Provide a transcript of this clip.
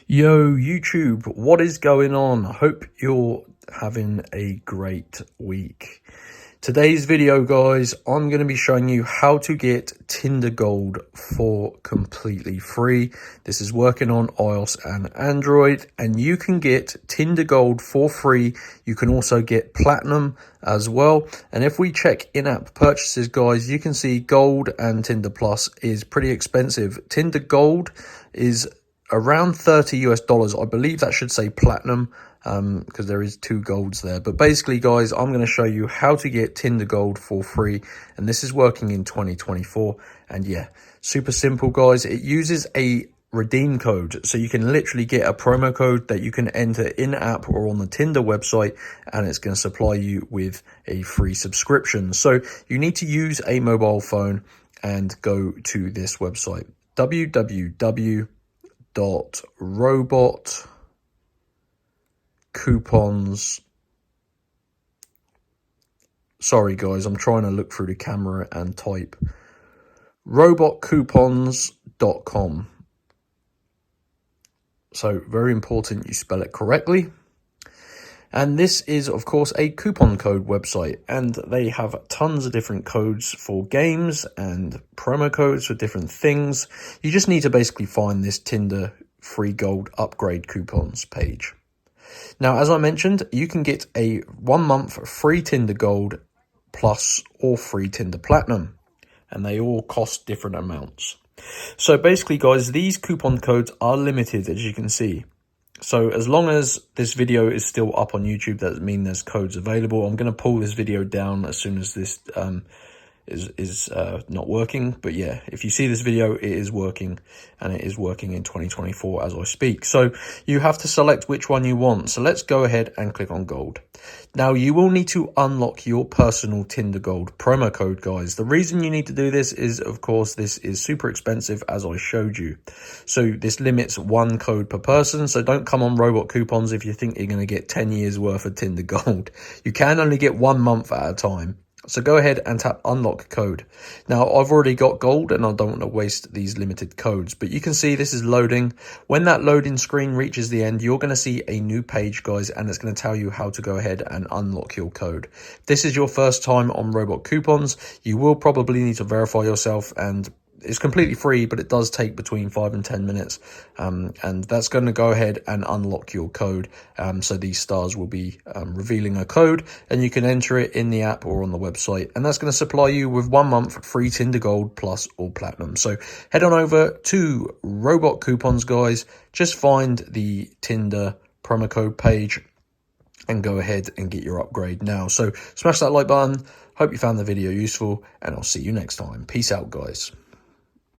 Yo, YouTube, what is going on? I hope you're having a great week. Today's video, guys, I'm going to be showing you how to get Tinder Gold for completely free. This is working on iOS and Android, and you can get Tinder Gold for free. You can also get Platinum as well. And if we check in-app purchases, guys, you can see Gold and Tinder Plus is pretty expensive. Tinder Gold is around $30 US. I believe that should say Platinum because there is two golds there. But basically, guys, I'm going to show you how to get Tinder Gold for free, and this is working in 2024. And yeah, super simple, guys. It uses a redeem code, so you can literally get a promo code that you can enter in app or on the Tinder website, and it's going to supply you with a free subscription. So you need to use a mobile phone and go to this website, www.robotcoupons. Sorry guys, I'm trying to look through the camera and type robotcoupons.com. So very important you spell it correctly. And this is, of course, a coupon code website, and they have tons of different codes for games and promo codes for different things. You just need to basically find this Tinder free gold upgrade coupons page. Now, as I mentioned, you can get a 1 month free Tinder Gold Plus or free Tinder Platinum, and they all cost different amounts. So basically, guys, these coupon codes are limited, as you can see. So as long as this video is still up on YouTube, that doesn't mean there's codes available. I'm going to pull this video down as soon as this is not working. But yeah, if you see this video, it is working, and it is working in 2024 as I speak. So you have to select which one you want. So let's go ahead and click on Gold. Now you will need to unlock your personal Tinder Gold promo code, guys. The reason you need to do this is, of course, this is super expensive, as I showed you. So this limits one code per person. So don't come on Robot Coupons if you think you're going to get 10 years worth of Tinder Gold. You can only get 1 month at a time. So go ahead and tap unlock code. Now I've already got gold and I don't want to waste these limited codes, but you can see this is loading. When that loading screen reaches the end, you're going to see a new page, guys, and it's going to tell you how to go ahead and unlock your code. If this is your first time on Robot Coupons, you will probably need to verify yourself, and it's completely free, but it does take between 5 and 10 minutes. And that's going to go ahead and unlock your code. So these stars will be revealing a code, and you can enter it in the app or on the website. And that's going to supply you with 1 month free Tinder Gold Plus or Platinum. So head on over to Robot Coupons, guys. Just find the Tinder promo code page and go ahead and get your upgrade now. So smash that like button. Hope you found the video useful, and I'll see you next time. Peace out, guys.